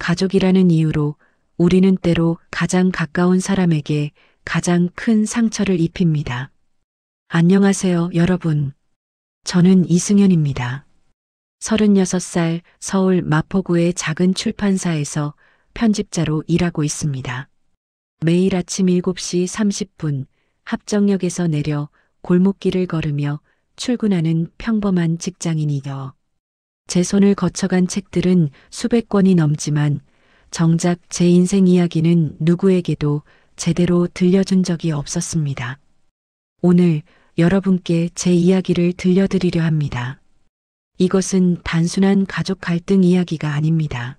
가족이라는 이유로 우리는 때로 가장 가까운 사람에게 가장 큰 상처를 입힙니다. 안녕하세요, 여러분. 저는 이승현입니다. 36살 서울 마포구의 작은 출판사에서 편집자로 일하고 있습니다. 매일 아침 7시 30분 합정역에서 내려 골목길을 걸으며 출근하는 평범한 직장인이요. 제 손을 거쳐간 책들은 수백 권이 넘지만 정작 제 인생 이야기는 누구에게도 제대로 들려준 적이 없었습니다. 오늘 여러분께 제 이야기를 들려드리려 합니다. 이것은 단순한 가족 갈등 이야기가 아닙니다.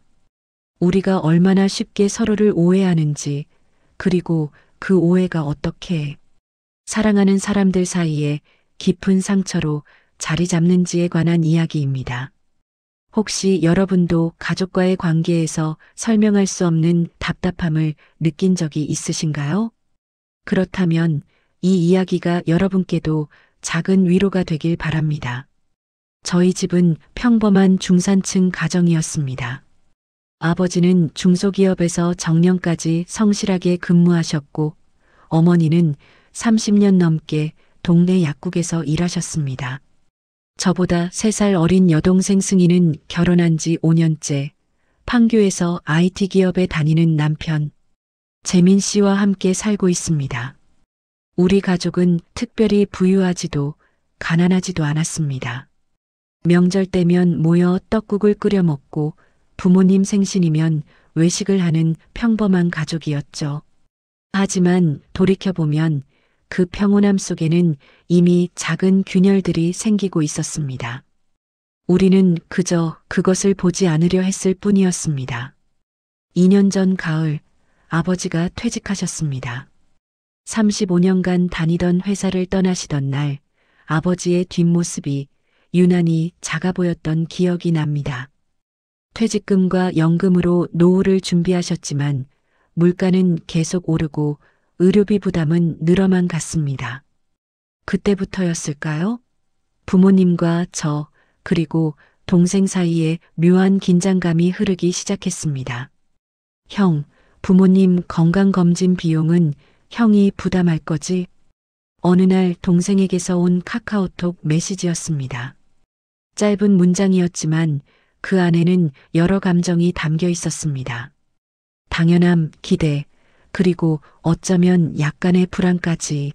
우리가 얼마나 쉽게 서로를 오해하는지, 그리고 그 오해가 어떻게 사랑하는 사람들 사이에 깊은 상처로 자리 잡는지에 관한 이야기입니다. 혹시 여러분도 가족과의 관계에서 설명할 수 없는 답답함을 느낀 적이 있으신가요? 그렇다면 이 이야기가 여러분께도 작은 위로가 되길 바랍니다. 저희 집은 평범한 중산층 가정이었습니다. 아버지는 중소기업에서 정년까지 성실하게 근무하셨고, 어머니는 30년 넘게 동네 약국에서 일하셨습니다. 저보다 3살 어린 여동생 승희는 결혼한 지 5년째 판교에서 IT 기업에 다니는 남편 재민 씨와 함께 살고 있습니다. 우리 가족은 특별히 부유하지도 가난하지도 않았습니다. 명절 때면 모여 떡국을 끓여 먹고 부모님 생신이면 외식을 하는 평범한 가족이었죠. 하지만 돌이켜보면 그 평온함 속에는 이미 작은 균열들이 생기고 있었습니다. 우리는 그저 그것을 보지 않으려 했을 뿐이었습니다. 2년 전 가을, 아버지가 퇴직하셨습니다. 35년간 다니던 회사를 떠나시던 날, 아버지의 뒷모습이 유난히 작아 보였던 기억이 납니다. 퇴직금과 연금으로 노후를 준비하셨지만 물가는 계속 오르고 의료비 부담은 늘어만 갔습니다. 그때부터였을까요? 부모님과 저, 그리고 동생 사이에 묘한 긴장감이 흐르기 시작했습니다. 형, 부모님 건강검진 비용은 형이 부담할 거지? 어느 날 동생에게서 온 카카오톡 메시지였습니다. 짧은 문장이었지만 그 안에는 여러 감정이 담겨 있었습니다. 당연함, 기대, 그리고 어쩌면 약간의 불안까지.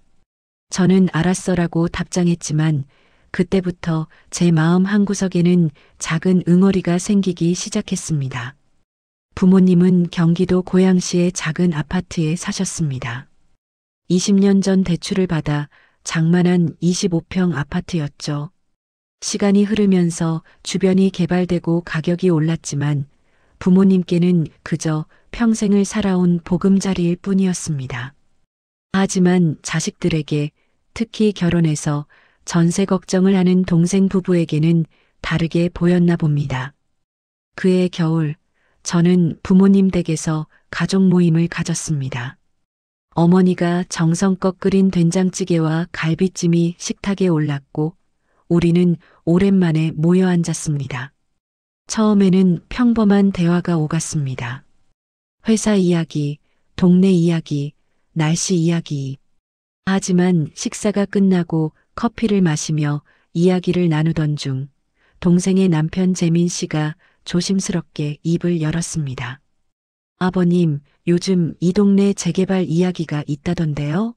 저는 알았어라고 답장했지만 그때부터 제 마음 한구석에는 작은 응어리가 생기기 시작했습니다. 부모님은 경기도 고양시의 작은 아파트에 사셨습니다. 20년 전 대출을 받아 장만한 25평 아파트였죠. 시간이 흐르면서 주변이 개발되고 가격이 올랐지만 부모님께는 그저 평생을 살아온 보금자리일 뿐이었습니다. 하지만 자식들에게, 특히 결혼해서 전세 걱정을 하는 동생 부부에게는 다르게 보였나 봅니다. 그해 겨울, 저는 부모님 댁에서 가족 모임을 가졌습니다. 어머니가 정성껏 끓인 된장찌개와 갈비찜이 식탁에 올랐고 우리는 오랜만에 모여 앉았습니다. 처음에는 평범한 대화가 오갔습니다. 회사 이야기, 동네 이야기, 날씨 이야기. 하지만 식사가 끝나고 커피를 마시며 이야기를 나누던 중 동생의 남편 재민 씨가 조심스럽게 입을 열었습니다. 아버님, 요즘 이 동네 재개발 이야기가 있다던데요?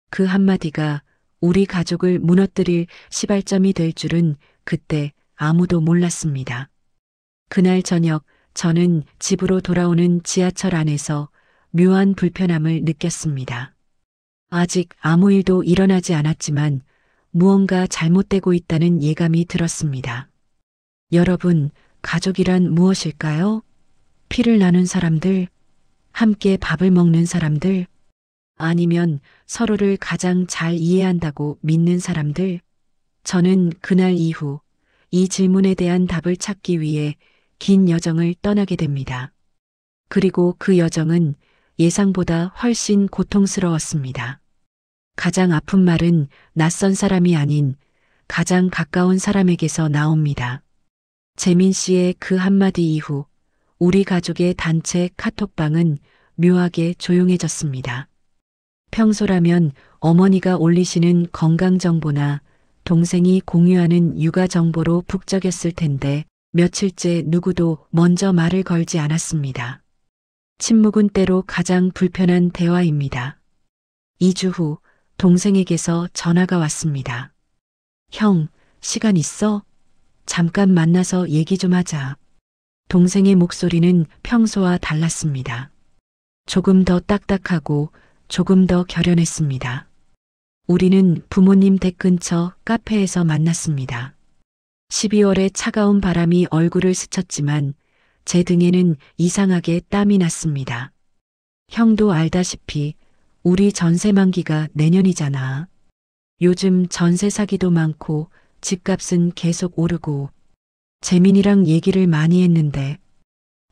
그 한마디가 우리 가족을 무너뜨릴 시발점이 될 줄은 그때 아무도 몰랐습니다. 그날 저녁 저는 집으로 돌아오는 지하철 안에서 묘한 불편함을 느꼈습니다. 아직 아무 일도 일어나지 않았지만 무언가 잘못되고 있다는 예감이 들었습니다. 여러분, 가족이란 무엇일까요? 피를 나눈 사람들, 함께 밥을 먹는 사람들, 아니면 서로를 가장 잘 이해한다고 믿는 사람들? 저는 그날 이후 이 질문에 대한 답을 찾기 위해 긴 여정을 떠나게 됩니다. 그리고 그 여정은 예상보다 훨씬 고통스러웠습니다. 가장 아픈 말은 낯선 사람이 아닌 가장 가까운 사람에게서 나옵니다. 재민 씨의 그 한마디 이후 우리 가족의 단체 카톡방은 묘하게 조용해졌습니다. 평소라면 어머니가 올리시는 건강 정보나 동생이 공유하는 육아 정보로 북적였을 텐데 며칠째 누구도 먼저 말을 걸지 않았습니다. 침묵은 때로 가장 불편한 대화입니다. 2주 후 동생에게서 전화가 왔습니다. 형, 시간 있어? 잠깐 만나서 얘기 좀 하자. 동생의 목소리는 평소와 달랐습니다. 조금 더 딱딱하고 조금 더 결연했습니다. 우리는 부모님 댁 근처 카페에서 만났습니다. 12월의 차가운 바람이 얼굴을 스쳤지만 제 등에는 이상하게 땀이 났습니다. 형도 알다시피 우리 전세 만기가 내년이잖아. 요즘 전세 사기도 많고 집값은 계속 오르고 재민이랑 얘기를 많이 했는데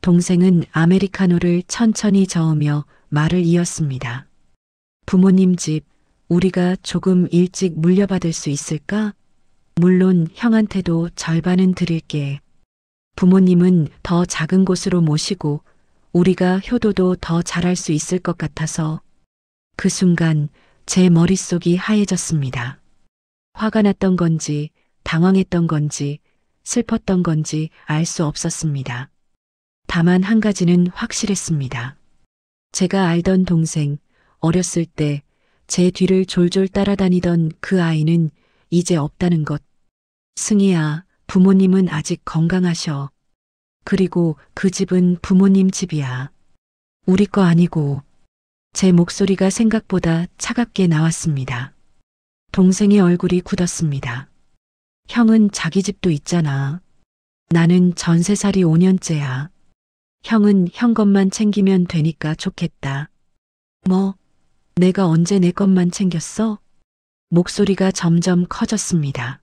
동생은 아메리카노를 천천히 저으며 말을 이었습니다. 부모님 집 우리가 조금 일찍 물려받을 수 있을까? 물론 형한테도 절반은 드릴게. 부모님은 더 작은 곳으로 모시고 우리가 효도도 더 잘할 수 있을 것 같아서 그 순간 제 머릿속이 하얘졌습니다. 화가 났던 건지 당황했던 건지 슬펐던 건지 알 수 없었습니다. 다만 한 가지는 확실했습니다. 제가 알던 동생, 어렸을 때 제 뒤를 졸졸 따라다니던 그 아이는 이제 없다는 것. 승희야, 부모님은 아직 건강하셔. 그리고 그 집은 부모님 집이야. 우리 거 아니고. 제 목소리가 생각보다 차갑게 나왔습니다. 동생의 얼굴이 굳었습니다. 형은 자기 집도 있잖아. 나는 전세살이 5년째야. 형은 형 것만 챙기면 되니까 좋겠다. 뭐, 내가 언제 내 것만 챙겼어? 목소리가 점점 커졌습니다.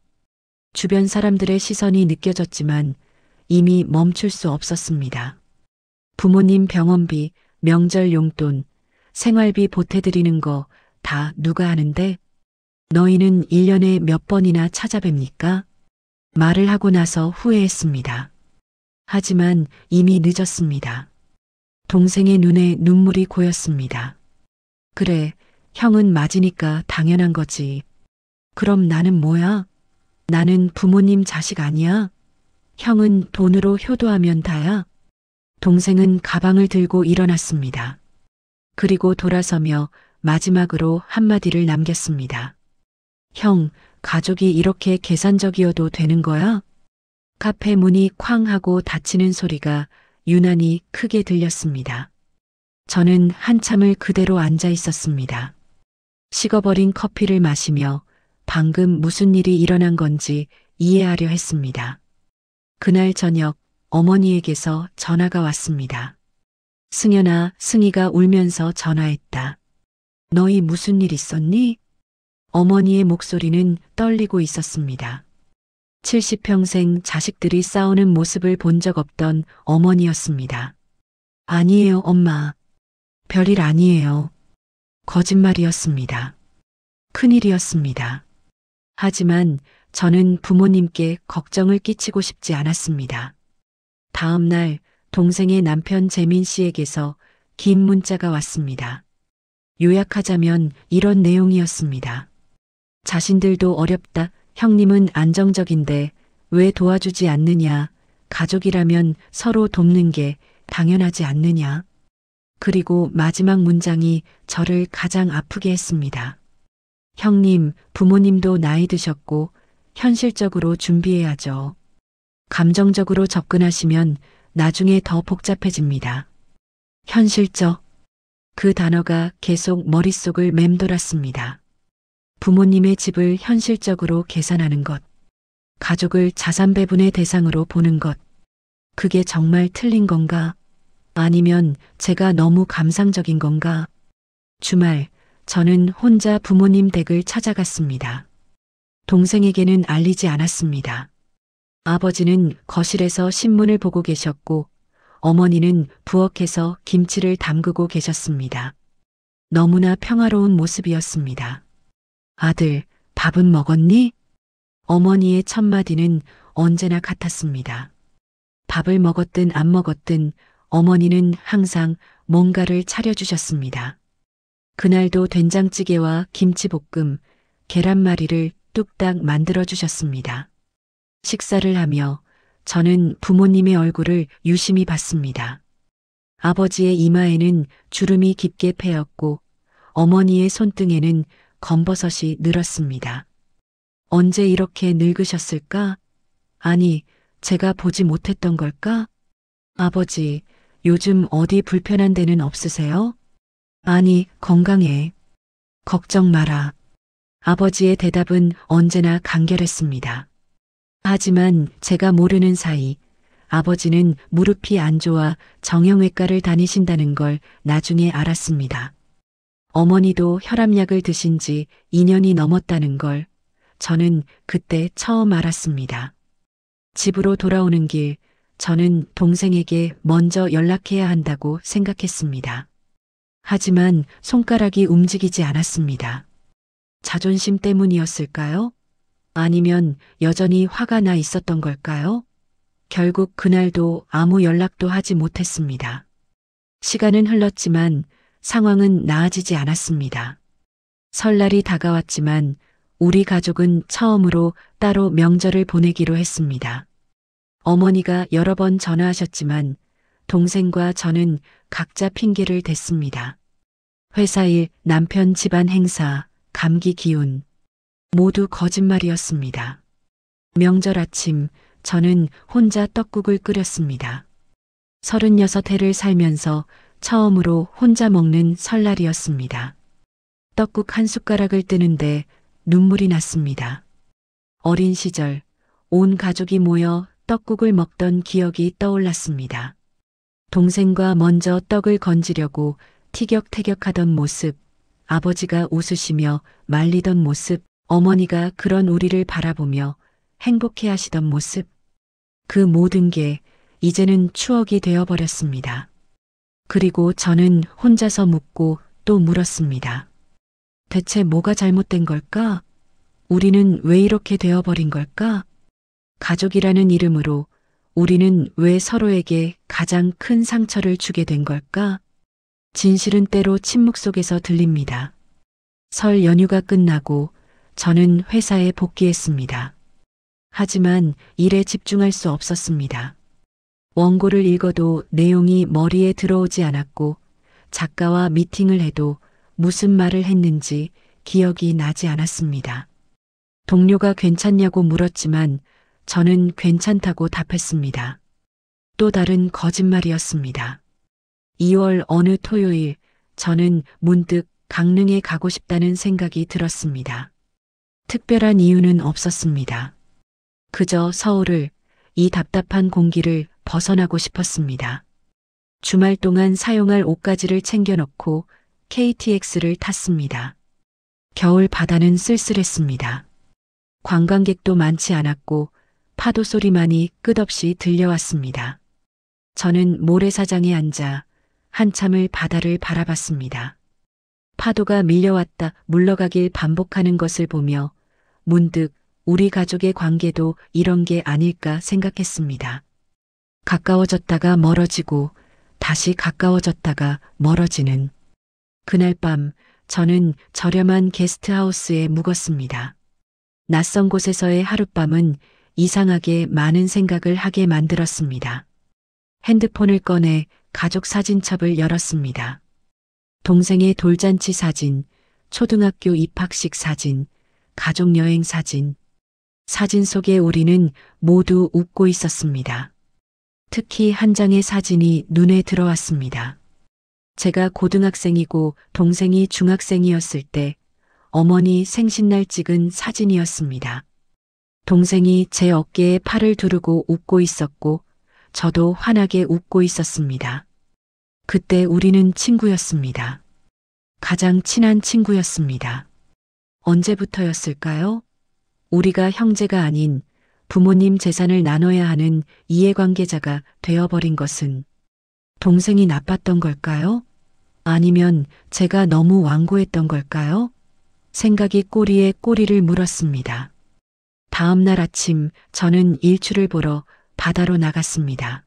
주변 사람들의 시선이 느껴졌지만 이미 멈출 수 없었습니다. 부모님 병원비, 명절 용돈, 생활비 보태드리는 거 다 누가 하는데? 너희는 1년에 몇 번이나 찾아뵙니까? 말을 하고 나서 후회했습니다. 하지만 이미 늦었습니다. 동생의 눈에 눈물이 고였습니다. 그래, 형은 맞으니까 당연한 거지. 그럼 나는 뭐야? 나는 부모님 자식 아니야? 형은 돈으로 효도하면 다야? 동생은 가방을 들고 일어났습니다. 그리고 돌아서며 마지막으로 한마디를 남겼습니다. 형, 가족이 이렇게 계산적이어도 되는 거야? 카페 문이 쾅 하고 닫히는 소리가 유난히 크게 들렸습니다. 저는 한참을 그대로 앉아 있었습니다. 식어버린 커피를 마시며 방금 무슨 일이 일어난 건지 이해하려 했습니다. 그날 저녁 어머니에게서 전화가 왔습니다. 승연아, 승희가 울면서 전화했다. 너희 무슨 일 있었니? 어머니의 목소리는 떨리고 있었습니다. 70평생 자식들이 싸우는 모습을 본 적 없던 어머니였습니다. 아니에요, 엄마. 별일 아니에요. 거짓말이었습니다. 큰일이었습니다. 하지만 저는 부모님께 걱정을 끼치고 싶지 않았습니다. 다음 날 동생의 남편 재민 씨에게서 긴 문자가 왔습니다. 요약하자면 이런 내용이었습니다. 자신들도 어렵다. 형님은 안정적인데 왜 도와주지 않느냐. 가족이라면 서로 돕는 게 당연하지 않느냐. 그리고 마지막 문장이 저를 가장 아프게 했습니다. 형님, 부모님도 나이 드셨고 현실적으로 준비해야죠. 감정적으로 접근하시면 나중에 더 복잡해집니다. 현실적. 그 단어가 계속 머릿속을 맴돌았습니다. 부모님의 집을 현실적으로 계산하는 것. 가족을 자산 배분의 대상으로 보는 것. 그게 정말 틀린 건가? 아니면 제가 너무 감상적인 건가? 주말, 저는 혼자 부모님 댁을 찾아갔습니다. 동생에게는 알리지 않았습니다. 아버지는 거실에서 신문을 보고 계셨고 어머니는 부엌에서 김치를 담그고 계셨습니다. 너무나 평화로운 모습이었습니다. 아들, 밥은 먹었니? 어머니의 첫마디는 언제나 같았습니다. 밥을 먹었든 안 먹었든 어머니는 항상 뭔가를 차려주셨습니다. 그날도 된장찌개와 김치볶음, 계란말이를 뚝딱 만들어주셨습니다. 식사를 하며 저는 부모님의 얼굴을 유심히 봤습니다. 아버지의 이마에는 주름이 깊게 패였고 어머니의 손등에는 검버섯이 늘었습니다. 언제 이렇게 늙으셨을까? 아니, 제가 보지 못했던 걸까? 아버지, 요즘 어디 불편한 데는 없으세요? 아니, 건강해. 걱정 마라. 아버지의 대답은 언제나 간결했습니다. 하지만 제가 모르는 사이 아버지는 무릎이 안 좋아 정형외과를 다니신다는 걸 나중에 알았습니다. 어머니도 혈압약을 드신 지 2년이 넘었다는 걸 저는 그때 처음 알았습니다. 집으로 돌아오는 길 저는 동생에게 먼저 연락해야 한다고 생각했습니다. 하지만 손가락이 움직이지 않았습니다. 자존심 때문이었을까요? 아니면 여전히 화가 나 있었던 걸까요? 결국 그날도 아무 연락도 하지 못했습니다. 시간은 흘렀지만 상황은 나아지지 않았습니다. 설날이 다가왔지만 우리 가족은 처음으로 따로 명절을 보내기로 했습니다. 어머니가 여러 번 전화하셨지만 동생과 저는 각자 핑계를 댔습니다. 회사 일, 남편 집안 행사, 감기 기운. 모두 거짓말이었습니다. 명절 아침 저는 혼자 떡국을 끓였습니다. 36해를 살면서 처음으로 혼자 먹는 설날이었습니다. 떡국 한 숟가락을 뜨는데 눈물이 났습니다. 어린 시절 온 가족이 모여 떡국을 먹던 기억이 떠올랐습니다. 동생과 먼저 떡을 건지려고 티격태격하던 모습, 아버지가 웃으시며 말리던 모습, 어머니가 그런 우리를 바라보며 행복해하시던 모습, 그 모든 게 이제는 추억이 되어버렸습니다. 그리고 저는 혼자서 묻고 또 물었습니다. 대체 뭐가 잘못된 걸까? 우리는 왜 이렇게 되어버린 걸까? 가족이라는 이름으로 우리는 왜 서로에게 가장 큰 상처를 주게 된 걸까? 진실은 때로 침묵 속에서 들립니다. 설 연휴가 끝나고 저는 회사에 복귀했습니다. 하지만 일에 집중할 수 없었습니다. 원고를 읽어도 내용이 머리에 들어오지 않았고 작가와 미팅을 해도 무슨 말을 했는지 기억이 나지 않았습니다. 동료가 괜찮냐고 물었지만 저는 괜찮다고 답했습니다. 또 다른 거짓말이었습니다. 2월 어느 토요일 저는 문득 강릉에 가고 싶다는 생각이 들었습니다. 특별한 이유는 없었습니다. 그저 서울을, 이 답답한 공기를 벗어나고 싶었습니다. 주말 동안 사용할 옷가지를 챙겨놓고 KTX를 탔습니다. 겨울 바다는 쓸쓸했습니다. 관광객도 많지 않았고 파도 소리만이 끝없이 들려왔습니다. 저는 모래사장에 앉아 한참을 바다를 바라봤습니다. 파도가 밀려왔다 물러가길 반복하는 것을 보며 문득 우리 가족의 관계도 이런 게 아닐까 생각했습니다. 가까워졌다가 멀어지고 다시 가까워졌다가 멀어지는. 그날 밤 저는 저렴한 게스트하우스에 묵었습니다. 낯선 곳에서의 하룻밤은 이상하게 많은 생각을 하게 만들었습니다. 핸드폰을 꺼내 가족 사진첩을 열었습니다. 동생의 돌잔치 사진, 초등학교 입학식 사진, 가족여행 사진. 사진 속에 우리는 모두 웃고 있었습니다. 특히 한 장의 사진이 눈에 들어왔습니다. 제가 고등학생이고 동생이 중학생이었을 때 어머니 생신날 찍은 사진이었습니다. 동생이 제 어깨에 팔을 두르고 웃고 있었고 저도 환하게 웃고 있었습니다. 그때 우리는 친구였습니다. 가장 친한 친구였습니다. 언제부터였을까요? 우리가 형제가 아닌 부모님 재산을 나눠야 하는 이해관계자가 되어버린 것은 동생이 나빴던 걸까요? 아니면 제가 너무 완고했던 걸까요? 생각이 꼬리에 꼬리를 물었습니다. 다음 날 아침 저는 일출을 보러 바다로 나갔습니다.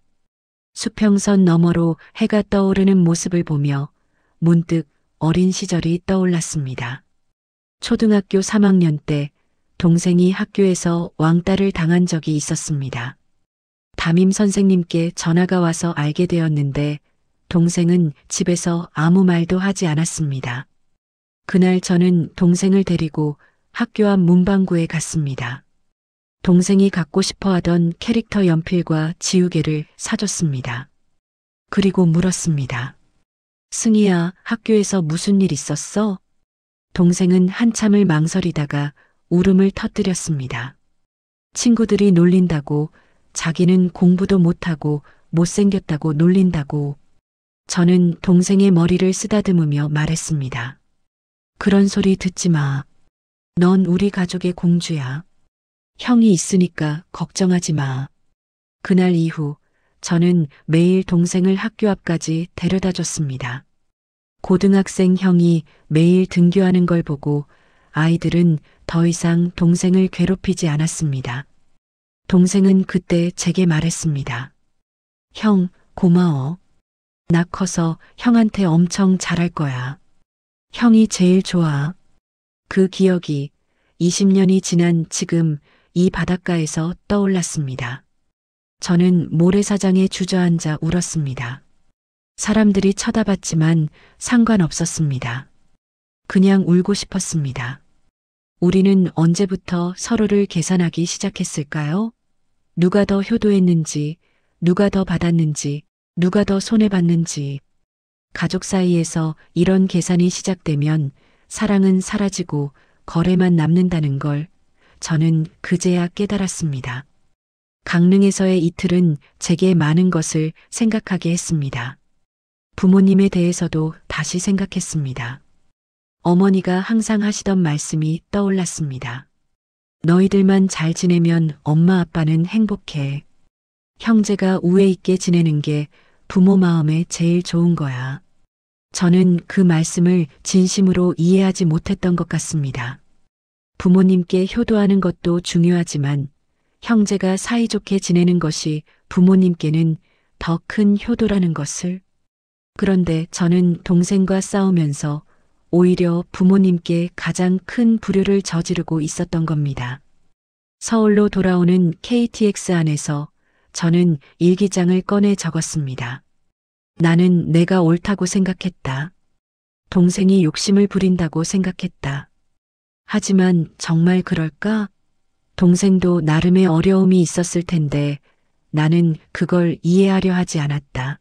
수평선 너머로 해가 떠오르는 모습을 보며 문득 어린 시절이 떠올랐습니다. 초등학교 3학년 때 동생이 학교에서 왕따를 당한 적이 있었습니다. 담임 선생님께 전화가 와서 알게 되었는데 동생은 집에서 아무 말도 하지 않았습니다. 그날 저는 동생을 데리고 학교 앞 문방구에 갔습니다. 동생이 갖고 싶어 하던 캐릭터 연필과 지우개를 사줬습니다. 그리고 물었습니다. 승희야, 학교에서 무슨 일 있었어? 동생은 한참을 망설이다가 울음을 터뜨렸습니다. 친구들이 놀린다고, 자기는 공부도 못하고 못생겼다고 놀린다고. 저는 동생의 머리를 쓰다듬으며 말했습니다. 그런 소리 듣지 마. 넌 우리 가족의 공주야. 형이 있으니까 걱정하지 마. 그날 이후 저는 매일 동생을 학교 앞까지 데려다 줬습니다. 고등학생 형이 매일 등교하는 걸 보고 아이들은 더 이상 동생을 괴롭히지 않았습니다. 동생은 그때 제게 말했습니다. 형, 고마워. 나 커서 형한테 엄청 잘할 거야. 형이 제일 좋아. 그 기억이 20년이 지난 지금 이 바닷가에서 떠올랐습니다. 저는 모래사장에 주저앉아 울었습니다. 사람들이 쳐다봤지만 상관없었습니다. 그냥 울고 싶었습니다. 우리는 언제부터 서로를 계산하기 시작했을까요? 누가 더 효도했는지, 누가 더 받았는지, 누가 더 손해봤는지. 가족 사이에서 이런 계산이 시작되면 사랑은 사라지고 거래만 남는다는 걸 저는 그제야 깨달았습니다. 강릉에서의 이틀은 제게 많은 것을 생각하게 했습니다. 부모님에 대해서도 다시 생각했습니다. 어머니가 항상 하시던 말씀이 떠올랐습니다. 너희들만 잘 지내면 엄마 아빠는 행복해. 형제가 우애 있게 지내는 게 부모 마음에 제일 좋은 거야. 저는 그 말씀을 진심으로 이해하지 못했던 것 같습니다. 부모님께 효도하는 것도 중요하지만 형제가 사이좋게 지내는 것이 부모님께는 더 큰 효도라는 것을. 그런데 저는 동생과 싸우면서 오히려 부모님께 가장 큰 불효를 저지르고 있었던 겁니다. 서울로 돌아오는 KTX 안에서 저는 일기장을 꺼내 적었습니다. 나는 내가 옳다고 생각했다. 동생이 욕심을 부린다고 생각했다. 하지만 정말 그럴까? 동생도 나름의 어려움이 있었을 텐데 나는 그걸 이해하려 하지 않았다.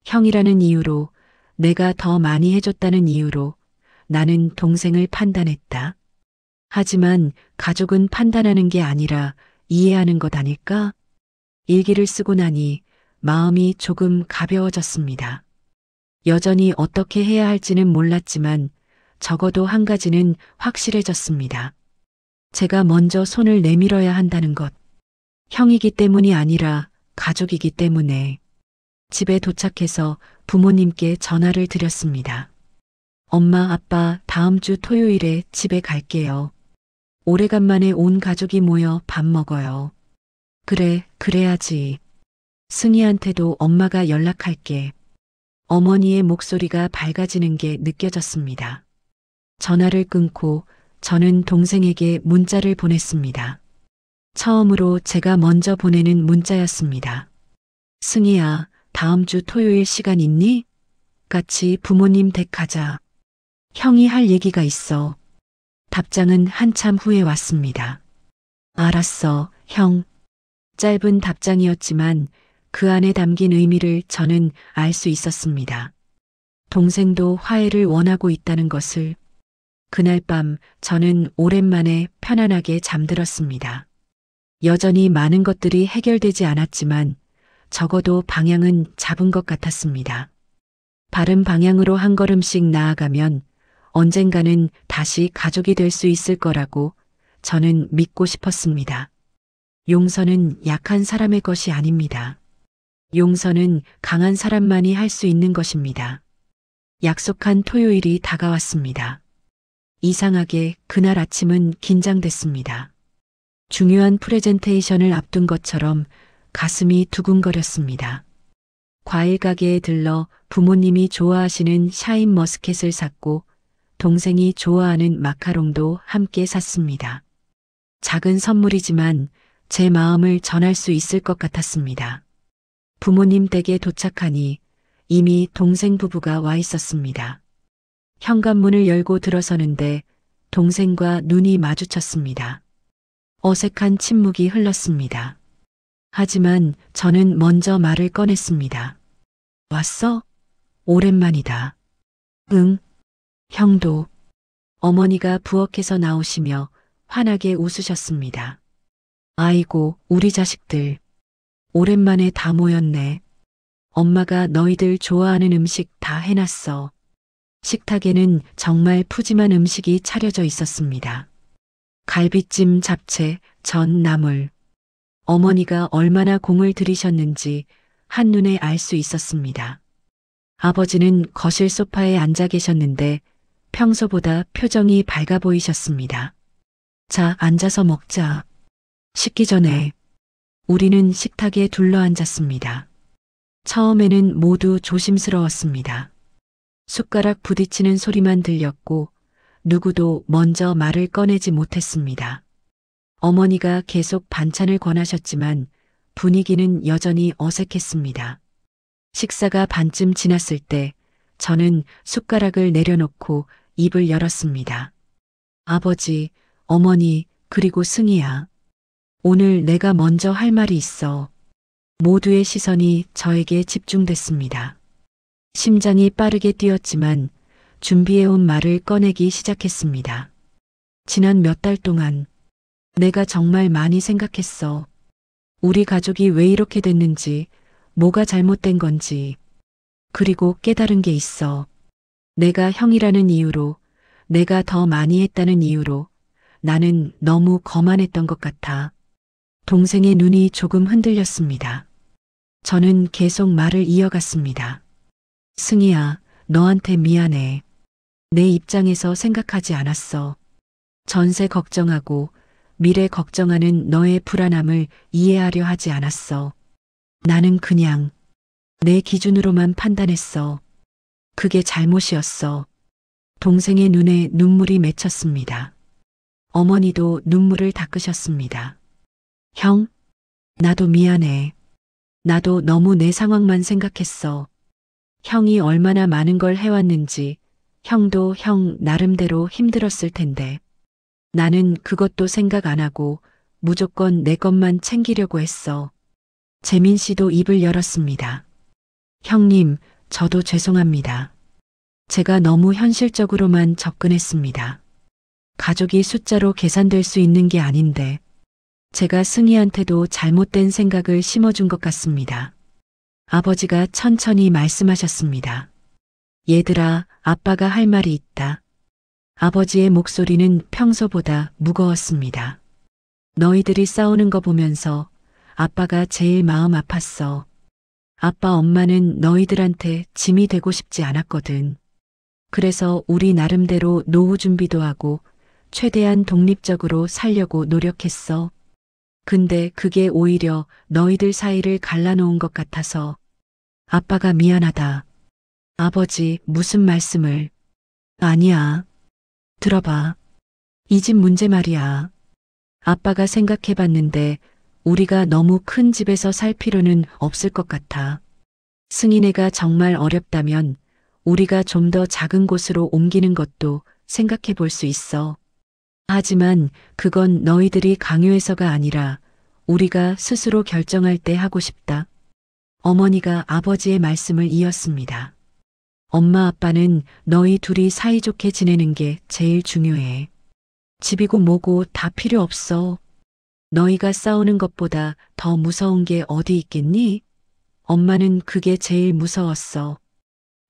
형이라는 이유로, 내가 더 많이 해줬다는 이유로 나는 동생을 판단했다. 하지만 가족은 판단하는 게 아니라 이해하는 것 아닐까? 일기를 쓰고 나니 마음이 조금 가벼워졌습니다. 여전히 어떻게 해야 할지는 몰랐지만 적어도 한 가지는 확실해졌습니다. 제가 먼저 손을 내밀어야 한다는 것. 형이기 때문이 아니라 가족이기 때문에. 집에 도착해서 부모님께 전화를 드렸습니다. 엄마, 아빠, 다음 주 토요일에 집에 갈게요. 오래간만에 온 가족이 모여 밥 먹어요. 그래, 그래야지. 승희한테도 엄마가 연락할게. 어머니의 목소리가 밝아지는 게 느껴졌습니다. 전화를 끊고 저는 동생에게 문자를 보냈습니다. 처음으로 제가 먼저 보내는 문자였습니다. 승희야, 다음 주 토요일 시간 있니? 같이 부모님 댁 가자. 형이 할 얘기가 있어. 답장은 한참 후에 왔습니다. 알았어, 형. 짧은 답장이었지만 그 안에 담긴 의미를 저는 알 수 있었습니다. 동생도 화해를 원하고 있다는 것을. 그날 밤 저는 오랜만에 편안하게 잠들었습니다. 여전히 많은 것들이 해결되지 않았지만 적어도 방향은 잡은 것 같았습니다. 바른 방향으로 한 걸음씩 나아가면 언젠가는 다시 가족이 될 수 있을 거라고 저는 믿고 싶었습니다. 용서는 약한 사람의 것이 아닙니다. 용서는 강한 사람만이 할 수 있는 것입니다. 약속한 토요일이 다가왔습니다. 이상하게 그날 아침은 긴장됐습니다. 중요한 프레젠테이션을 앞둔 것처럼 가슴이 두근거렸습니다. 과일 가게에 들러 부모님이 좋아하시는 샤인머스켓을 샀고 동생이 좋아하는 마카롱도 함께 샀습니다. 작은 선물이지만 제 마음을 전할 수 있을 것 같았습니다. 부모님 댁에 도착하니 이미 동생 부부가 와 있었습니다. 현관문을 열고 들어서는데 동생과 눈이 마주쳤습니다. 어색한 침묵이 흘렀습니다. 하지만 저는 먼저 말을 꺼냈습니다. 왔어? 오랜만이다. 응. 형도. 어머니가 부엌에서 나오시며 환하게 웃으셨습니다. 아이고, 우리 자식들. 오랜만에 다 모였네. 엄마가 너희들 좋아하는 음식 다 해놨어. 식탁에는 정말 푸짐한 음식이 차려져 있었습니다. 갈비찜, 잡채, 전, 나물. 어머니가 얼마나 공을 들이셨는지 한눈에 알 수 있었습니다. 아버지는 거실 소파에 앉아 계셨는데 평소보다 표정이 밝아 보이셨습니다. 자, 앉아서 먹자. 식기 전에 우리는 식탁에 둘러앉았습니다. 처음에는 모두 조심스러웠습니다. 숟가락 부딪히는 소리만 들렸고 누구도 먼저 말을 꺼내지 못했습니다. 어머니가 계속 반찬을 권하셨지만 분위기는 여전히 어색했습니다. 식사가 반쯤 지났을 때 저는 숟가락을 내려놓고 입을 열었습니다. 아버지, 어머니, 그리고 승희야. 오늘 내가 먼저 할 말이 있어. 모두의 시선이 저에게 집중됐습니다. 심장이 빠르게 뛰었지만 준비해온 말을 꺼내기 시작했습니다. 지난 몇 달 동안 내가 정말 많이 생각했어. 우리 가족이 왜 이렇게 됐는지, 뭐가 잘못된 건지. 그리고 깨달은 게 있어. 내가 형이라는 이유로, 내가 더 많이 했다는 이유로 나는 너무 거만했던 것 같아. 동생의 눈이 조금 흔들렸습니다. 저는 계속 말을 이어갔습니다. 승희야, 너한테 미안해. 내 입장에서 생각하지 않았어. 전세 걱정하고 미래 걱정하는 너의 불안함을 이해하려 하지 않았어. 나는 그냥 내 기준으로만 판단했어. 그게 잘못이었어. 동생의 눈에 눈물이 맺혔습니다. 어머니도 눈물을 닦으셨습니다. 형, 나도 미안해. 나도 너무 내 상황만 생각했어. 형이 얼마나 많은 걸 해왔는지, 형도 형 나름대로 힘들었을 텐데. 나는 그것도 생각 안 하고 무조건 내 것만 챙기려고 했어. 재민 씨도 입을 열었습니다. 형님, 저도 죄송합니다. 제가 너무 현실적으로만 접근했습니다. 가족이 숫자로 계산될 수 있는 게 아닌데, 제가 승희한테도 잘못된 생각을 심어준 것 같습니다. 아버지가 천천히 말씀하셨습니다. 얘들아, 아빠가 할 말이 있다. 아버지의 목소리는 평소보다 무거웠습니다. 너희들이 싸우는 거 보면서 아빠가 제일 마음 아팠어. 아빠 엄마는 너희들한테 짐이 되고 싶지 않았거든. 그래서 우리 나름대로 노후 준비도 하고 최대한 독립적으로 살려고 노력했어. 근데 그게 오히려 너희들 사이를 갈라놓은 것 같아서 아빠가 미안하다. 아버지, 무슨 말씀을. 아니야. 들어봐. 이 집 문제 말이야. 아빠가 생각해봤는데 우리가 너무 큰 집에서 살 필요는 없을 것 같아. 승희네가 정말 어렵다면 우리가 좀 더 작은 곳으로 옮기는 것도 생각해 볼 수 있어. 하지만 그건 너희들이 강요해서가 아니라 우리가 스스로 결정할 때 하고 싶다. 어머니가 아버지의 말씀을 이었습니다. 엄마 아빠는 너희 둘이 사이좋게 지내는 게 제일 중요해. 집이고 뭐고 다 필요 없어. 너희가 싸우는 것보다 더 무서운 게 어디 있겠니? 엄마는 그게 제일 무서웠어.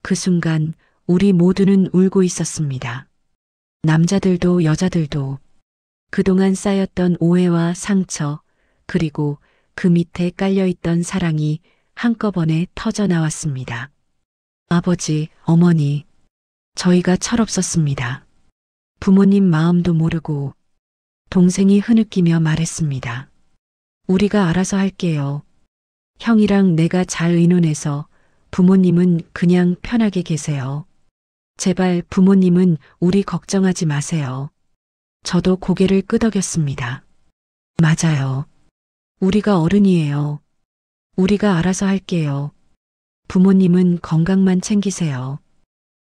그 순간 우리 모두는 울고 있었습니다. 남자들도 여자들도. 그동안 쌓였던 오해와 상처, 그리고 그 밑에 깔려있던 사랑이 한꺼번에 터져 나왔습니다. 아버지, 어머니, 저희가 철없었습니다. 부모님 마음도 모르고. 동생이 흐느끼며 말했습니다. 우리가 알아서 할게요. 형이랑 내가 잘 의논해서 부모님은 그냥 편하게 계세요. 제발 부모님은 우리 걱정하지 마세요. 저도 고개를 끄덕였습니다. 맞아요. 우리가 어른이에요. 우리가 알아서 할게요. 부모님은 건강만 챙기세요.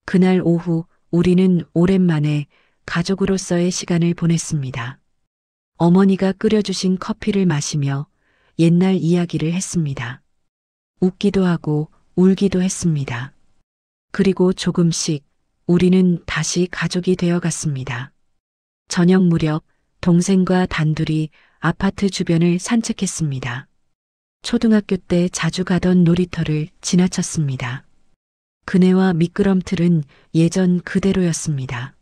그날 오후 우리는 오랜만에 가족으로서의 시간을 보냈습니다. 어머니가 끓여주신 커피를 마시며 옛날 이야기를 했습니다. 웃기도 하고 울기도 했습니다. 그리고 조금씩 우리는 다시 가족이 되어 갔습니다. 저녁 무렵 동생과 단둘이 아파트 주변을 산책했습니다. 초등학교 때 자주 가던 놀이터를 지나쳤습니다. 그네와 미끄럼틀은 예전 그대로였습니다.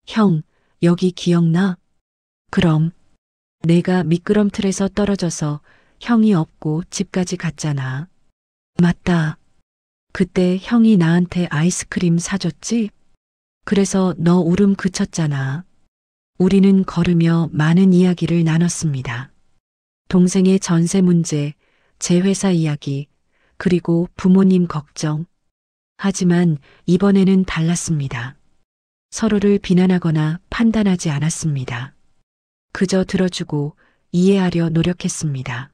형, 여기 기억나? 그럼. 내가 미끄럼틀에서 떨어져서 형이 업고 집까지 갔잖아. 맞다. 그때 형이 나한테 아이스크림 사줬지? 그래서 너 울음 그쳤잖아. 우리는 걸으며 많은 이야기를 나눴습니다. 동생의 전세 문제, 제 회사 이야기, 그리고 부모님 걱정. 하지만 이번에는 달랐습니다. 서로를 비난하거나 판단하지 않았습니다. 그저 들어주고 이해하려 노력했습니다.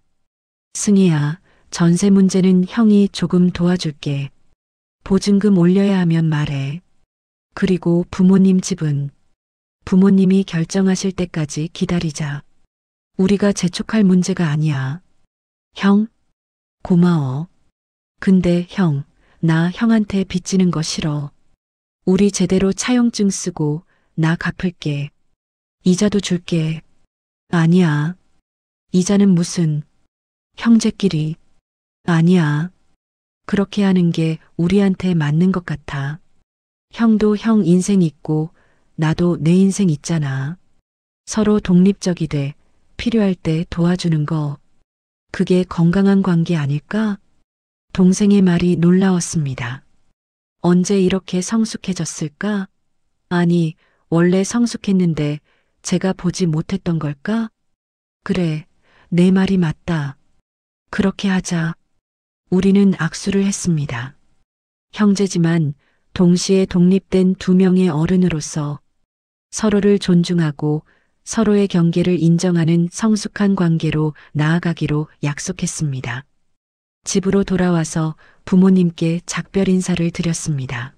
승희야, 전세 문제는 형이 조금 도와줄게. 보증금 올려야 하면 말해. 그리고 부모님 집은 부모님이 결정하실 때까지 기다리자. 우리가 재촉할 문제가 아니야. 형? 고마워. 근데 형, 나 형한테 빚지는 거 싫어. 우리 제대로 차용증 쓰고 나 갚을게. 이자도 줄게. 아니야. 이자는 무슨. 형제끼리. 아니야. 그렇게 하는 게 우리한테 맞는 것 같아. 형도 형 인생 있고 나도 내 인생 있잖아. 서로 독립적이 돼 필요할 때 도와주는 거. 그게 건강한 관계 아닐까? 동생의 말이 놀라웠습니다. 언제 이렇게 성숙해졌을까? 아니, 원래 성숙했는데 제가 보지 못했던 걸까? 그래, 내 말이 맞다. 그렇게 하자. 우리는 악수를 했습니다. 형제지만 동시에 독립된 두 명의 어른으로서 서로를 존중하고 서로의 경계를 인정하는 성숙한 관계로 나아가기로 약속했습니다. 집으로 돌아와서 부모님께 작별 인사를 드렸습니다.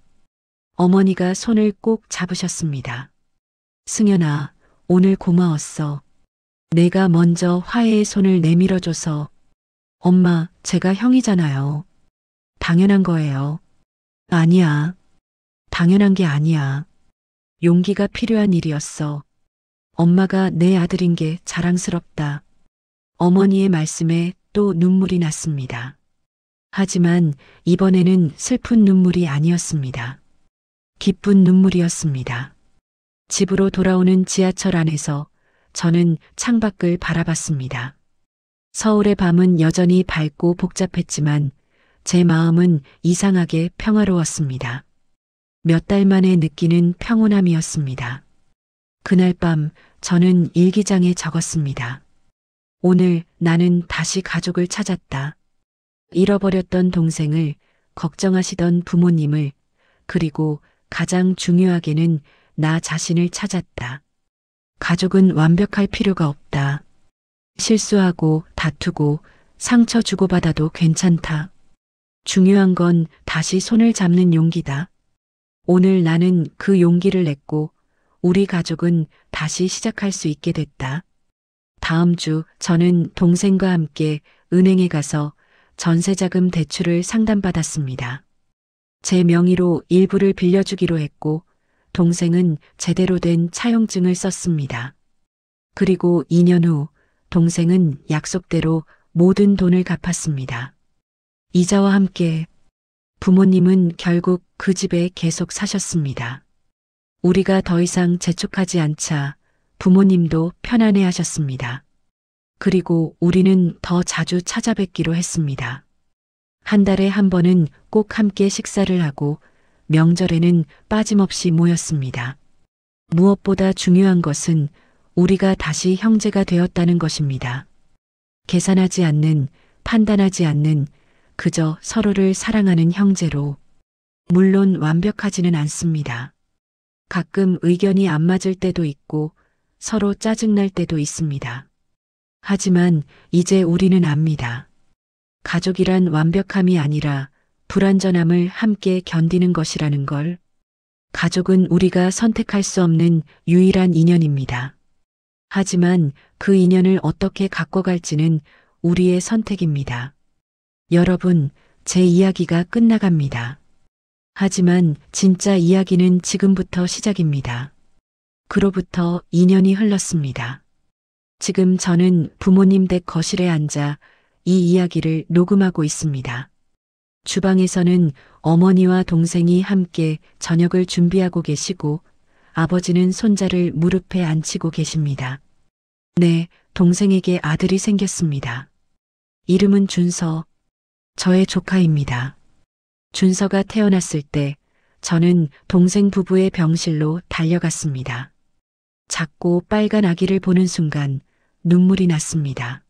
어머니가 손을 꼭 잡으셨습니다. 승연아, 오늘 고마웠어. 내가 먼저 화해의 손을 내밀어줘서. 엄마, 제가 형이잖아요. 당연한 거예요. 아니야. 당연한 게 아니야. 용기가 필요한 일이었어. 엄마가 내 아들인 게 자랑스럽다. 어머니의 말씀에 또 눈물이 났습니다. 하지만 이번에는 슬픈 눈물이 아니었습니다. 기쁜 눈물이었습니다. 집으로 돌아오는 지하철 안에서 저는 창밖을 바라봤습니다. 서울의 밤은 여전히 밝고 복잡했지만 제 마음은 이상하게 평화로웠습니다. 몇 달 만에 느끼는 평온함이었습니다. 그날 밤 저는 일기장에 적었습니다. 오늘 나는 다시 가족을 찾았다. 잃어버렸던 동생을, 걱정하시던 부모님을, 그리고 가장 중요하게는 나 자신을 찾았다. 가족은 완벽할 필요가 없다. 실수하고 다투고 상처 주고받아도 괜찮다. 중요한 건 다시 손을 잡는 용기다. 오늘 나는 그 용기를 냈고 우리 가족은 다시 시작할 수 있게 됐다. 다음 주 저는 동생과 함께 은행에 가서 전세자금 대출을 상담받았습니다. 제 명의로 일부를 빌려주기로 했고 동생은 제대로 된 차용증을 썼습니다. 그리고 2년 후 동생은 약속대로 모든 돈을 갚았습니다. 이자와 함께 부모님은 결국 그 집에 계속 사셨습니다. 우리가 더 이상 재촉하지 않자 부모님도 편안해 하셨습니다. 그리고 우리는 더 자주 찾아뵙기로 했습니다. 한 달에 한 번은 꼭 함께 식사를 하고 명절에는 빠짐없이 모였습니다. 무엇보다 중요한 것은 우리가 다시 형제가 되었다는 것입니다. 계산하지 않는, 판단하지 않는, 그저 서로를 사랑하는 형제로. 물론 완벽하지는 않습니다. 가끔 의견이 안 맞을 때도 있고 서로 짜증날 때도 있습니다. 하지만 이제 우리는 압니다. 가족이란 완벽함이 아니라 불완전함을 함께 견디는 것이라는 걸. 가족은 우리가 선택할 수 없는 유일한 인연입니다. 하지만 그 인연을 어떻게 갖고 갈지는 우리의 선택입니다. 여러분, 제 이야기가 끝나갑니다. 하지만 진짜 이야기는 지금부터 시작입니다. 그로부터 2년이 흘렀습니다. 지금 저는 부모님 댁 거실에 앉아 이 이야기를 녹음하고 있습니다. 주방에서는 어머니와 동생이 함께 저녁을 준비하고 계시고 아버지는 손자를 무릎에 앉히고 계십니다. 네, 동생에게 아들이 생겼습니다. 이름은 준서, 저의 조카입니다. 준서가 태어났을 때 저는 동생 부부의 병실로 달려갔습니다. 작고 빨간 아기를 보는 순간 눈물이 났습니다.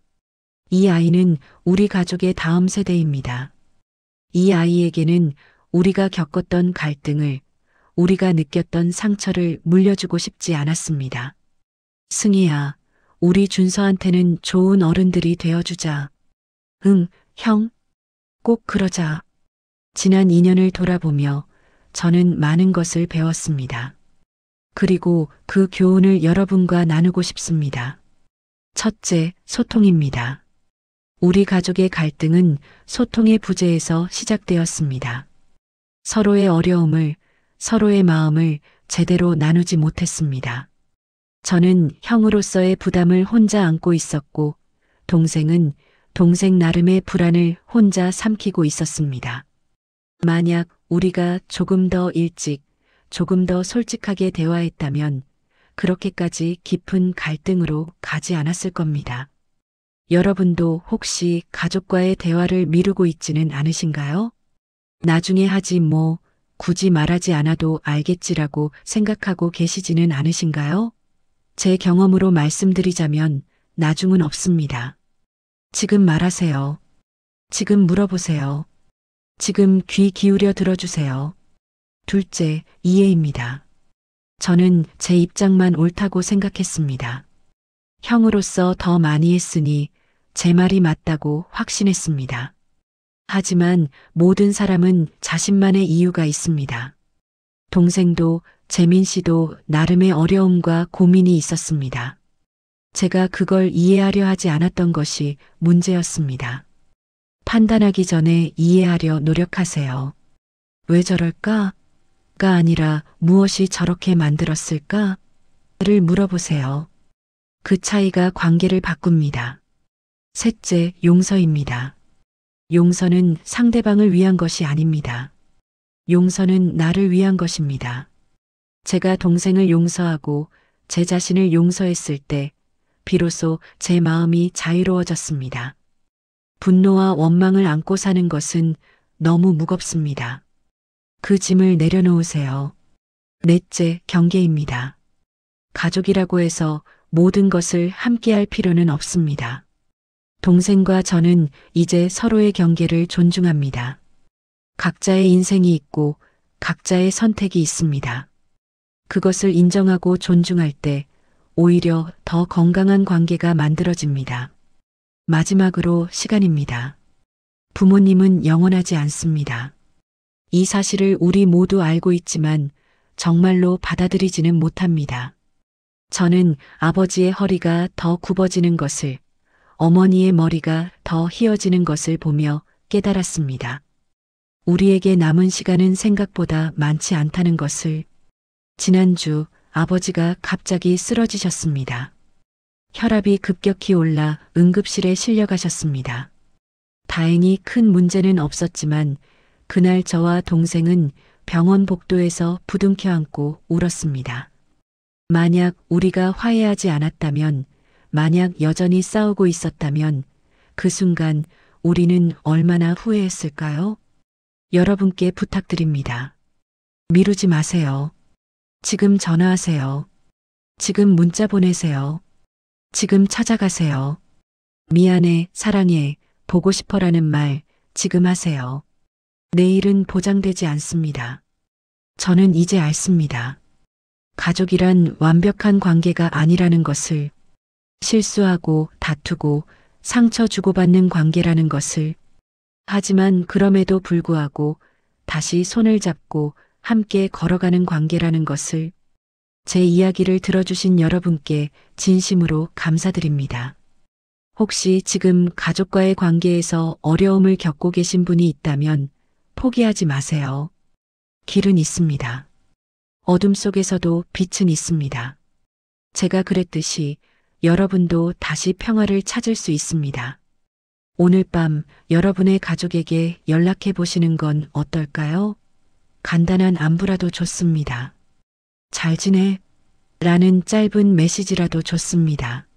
이 아이는 우리 가족의 다음 세대입니다. 이 아이에게는 우리가 겪었던 갈등을, 우리가 느꼈던 상처를 물려주고 싶지 않았습니다. 승희야, 우리 준서한테는 좋은 어른들이 되어주자. 응, 형. 꼭 그러자. 지난 2년을 돌아보며 저는 많은 것을 배웠습니다. 그리고 그 교훈을 여러분과 나누고 싶습니다. 첫째, 소통입니다. 우리 가족의 갈등은 소통의 부재에서 시작되었습니다. 서로의 어려움을, 서로의 마음을 제대로 나누지 못했습니다. 저는 형으로서의 부담을 혼자 안고 있었고, 동생은 동생 나름의 불안을 혼자 삼키고 있었습니다. 만약 우리가 조금 더 일찍, 조금 더 솔직하게 대화했다면 그렇게까지 깊은 갈등으로 가지 않았을 겁니다. 여러분도 혹시 가족과의 대화를 미루고 있지는 않으신가요? 나중에 하지 뭐, 굳이 말하지 않아도 알겠지라고 생각하고 계시지는 않으신가요? 제 경험으로 말씀드리자면 나중은 없습니다. 지금 말하세요. 지금 물어보세요. 지금 귀 기울여 들어주세요. 둘째, 이해입니다. 저는 제 입장만 옳다고 생각했습니다. 형으로서 더 많이 했으니 제 말이 맞다고 확신했습니다. 하지만 모든 사람은 자신만의 이유가 있습니다. 동생도 재민 씨도 나름의 어려움과 고민이 있었습니다. 제가 그걸 이해하려 하지 않았던 것이 문제였습니다. 판단하기 전에 이해하려 노력하세요. 왜 저럴까? 가 아니라 무엇이 저렇게 만들었을까? 를 물어보세요. 그 차이가 관계를 바꿉니다. 셋째, 용서입니다. 용서는 상대방을 위한 것이 아닙니다. 용서는 나를 위한 것입니다. 제가 동생을 용서하고 제 자신을 용서했을 때 비로소 제 마음이 자유로워졌습니다. 분노와 원망을 안고 사는 것은 너무 무겁습니다. 그 짐을 내려놓으세요. 넷째, 경계입니다. 가족이라고 해서 모든 것을 함께할 필요는 없습니다. 동생과 저는 이제 서로의 경계를 존중합니다. 각자의 인생이 있고 각자의 선택이 있습니다. 그것을 인정하고 존중할 때 오히려 더 건강한 관계가 만들어집니다. 마지막으로 시간입니다. 부모님은 영원하지 않습니다. 이 사실을 우리 모두 알고 있지만 정말로 받아들이지는 못합니다. 저는 아버지의 허리가 더 굽어지는 것을, 어머니의 머리가 더 휘어지는 것을 보며 깨달았습니다. 우리에게 남은 시간은 생각보다 많지 않다는 것을. 지난주 아버지가 갑자기 쓰러지셨습니다. 혈압이 급격히 올라 응급실에 실려가셨습니다. 다행히 큰 문제는 없었지만 그날 저와 동생은 병원 복도에서 부둥켜 안고 울었습니다. 만약 우리가 화해하지 않았다면, 만약 여전히 싸우고 있었다면 그 순간 우리는 얼마나 후회했을까요? 여러분께 부탁드립니다. 미루지 마세요. 지금 전화하세요. 지금 문자 보내세요. 지금 찾아가세요. 미안해, 사랑해, 보고 싶어라는 말 지금 하세요. 내일은 보장되지 않습니다. 저는 이제 알습니다. 가족이란 완벽한 관계가 아니라는 것을, 실수하고 다투고 상처 주고받는 관계라는 것을, 하지만 그럼에도 불구하고 다시 손을 잡고 함께 걸어가는 관계라는 것을, 제 이야기를 들어주신 여러분께 진심으로 감사드립니다. 혹시 지금 가족과의 관계에서 어려움을 겪고 계신 분이 있다면 포기하지 마세요. 길은 있습니다. 어둠 속에서도 빛은 있습니다. 제가 그랬듯이 여러분도 다시 평화를 찾을 수 있습니다. 오늘 밤 여러분의 가족에게 연락해 보시는 건 어떨까요? 간단한 안부라도 좋습니다. 잘 지내? 라는 짧은 메시지라도 좋습니다.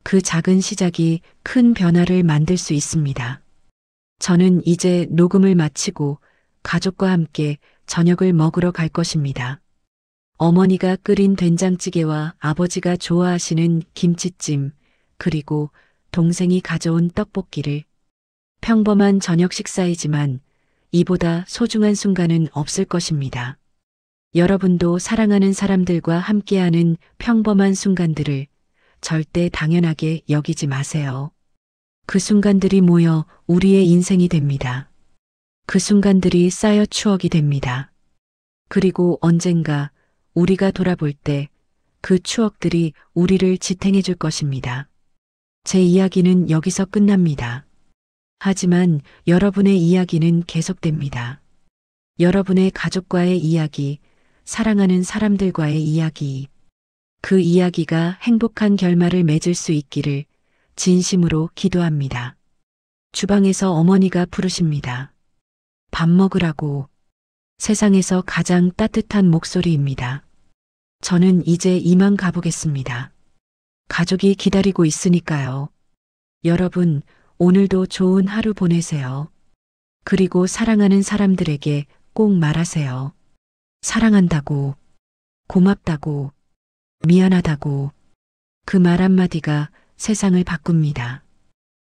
그 작은 시작이 큰 변화를 만들 수 있습니다. 저는 이제 녹음을 마치고 가족과 함께 저녁을 먹으러 갈 것입니다. 어머니가 끓인 된장찌개와 아버지가 좋아하시는 김치찜, 그리고 동생이 가져온 떡볶이를. 평범한 저녁 식사이지만 이보다 소중한 순간은 없을 것입니다. 여러분도 사랑하는 사람들과 함께하는 평범한 순간들을 절대 당연하게 여기지 마세요. 그 순간들이 모여 우리의 인생이 됩니다. 그 순간들이 쌓여 추억이 됩니다. 그리고 언젠가 우리가 돌아볼 때 그 추억들이 우리를 지탱해 줄 것입니다. 제 이야기는 여기서 끝납니다. 하지만 여러분의 이야기는 계속됩니다. 여러분의 가족과의 이야기, 사랑하는 사람들과의 이야기, 그 이야기가 행복한 결말을 맺을 수 있기를 진심으로 기도합니다. 주방에서 어머니가 부르십니다. 밥 먹으라고. 세상에서 가장 따뜻한 목소리입니다. 저는 이제 이만 가보겠습니다. 가족이 기다리고 있으니까요. 여러분, 오늘도 좋은 하루 보내세요. 그리고 사랑하는 사람들에게 꼭 말하세요. 사랑한다고, 고맙다고, 미안하다고. 그 말 한마디가 세상을 바꿉니다.